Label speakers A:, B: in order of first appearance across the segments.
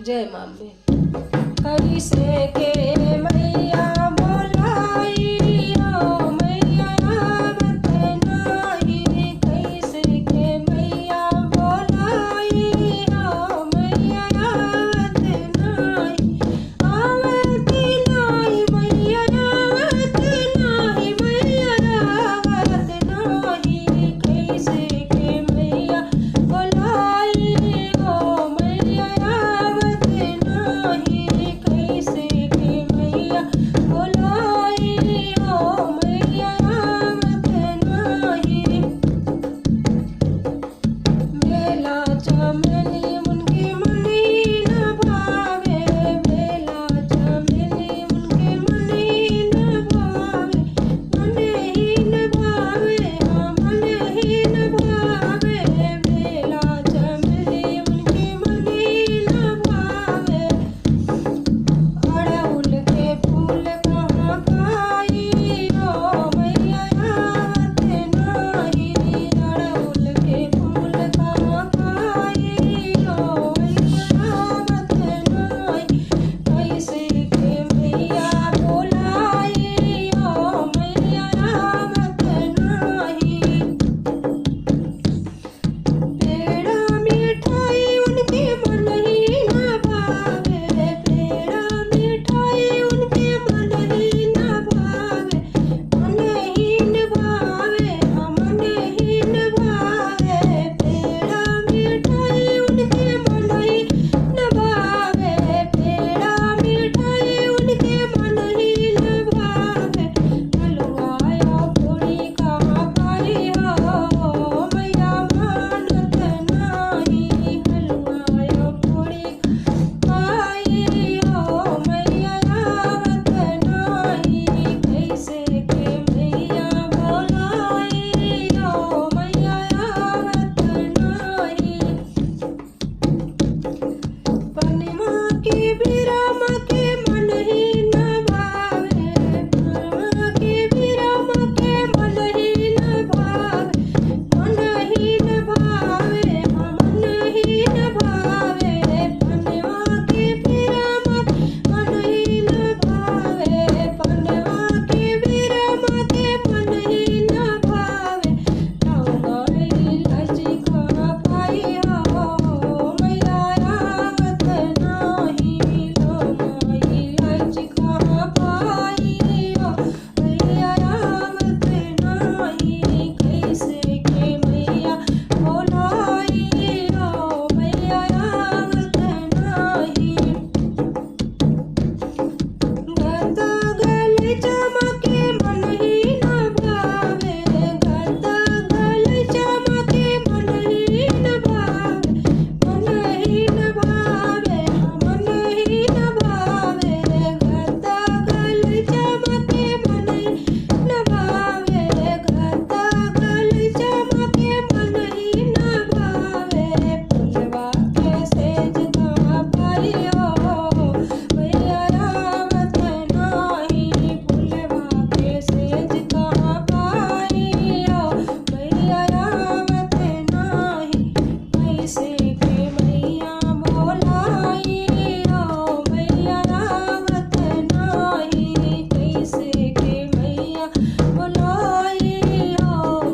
A: जय माँ में कैसे के मैया बोलाई ओ मैया आवत नाही, कैसे के मैया बोलाई ओ मैया आवत नाही, आवत नाही मैया आवत नाही, मैया आवत नाही, कैसे के मैया बोलाई ओ मैया आवत नाही, कैसे के मैया बोलाई ओ मैया आवत नाही। बेला चमेली उनके मनी न भावे, बेला चमेली उनके मनी न भावे, मने ही न भावे, हाँ मने ही न भावे, बेला चमेली उनके मनी न भावे। अड़हुल के फूल कहाँ पाई ओ मैया आवत नाही, अड़हुल के फूल कहाँ पाई ओ मैया आवत नाही, कैसे के मैया बोलाई ओ मैया आवत नाही। पेड़ा मिठाई उनके मन ही न भावे, पेड़ा मिठाई उनके मन ही न भावे, मन ही न भावे, हाँ मन ही न भावे, पेड़ा मिठाई उनके मन ही न भावे, पेड़ा मिठाई उनके मन ही न भावे। हलवा या पूरी कहाँ पाई हो मैया मानत नाही, हलवा या पूरी पाई हो मैया आवत नाही, कैसे के मैया बोलाई ओ मैया आवत नाही। पनमा के बिरम के मन ही न भावे, पनमा के बिरम के मन ही न भावे, मन ही न भावे, हाँ मन ही न भावे, पनमा के बिरम मन ही न भावे, पनमा के बिरम के मन ही न भावे। लौंगा इलायची कहाँ पाई हो मैया आवत नाही, लौंगा इलायची कहाँ पाई हो मैया आवत नाही, कैसे के मैया बोलाई ओ मैया आवत नाही। गदा गले चमके मन ही न भावे, गदा गले चमके मन ही न भावे, मन ही न भावे, हाँ मन ही न भावे, गदा गले चमके मन ही न भावे, गदा गले चमके मन ही न भावे। फुलवा के सेज कहाँ पाई हो मैया आवत नाही, फुलवा के सेज कहाँ पाई हो मैया आवत नाही, कैसे के मैया बोलाई ओ मैया आवत नाही, कैसे के मैया बोलाई ओ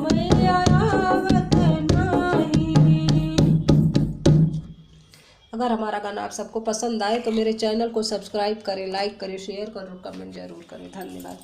A: मैया आवत नाही। अगर हमारा गाना आप सबको पसंद आए तो मेरे चैनल को सब्सक्राइब करें, लाइक करें, शेयर करें और कमेंट जरूर करें। धन्यवाद।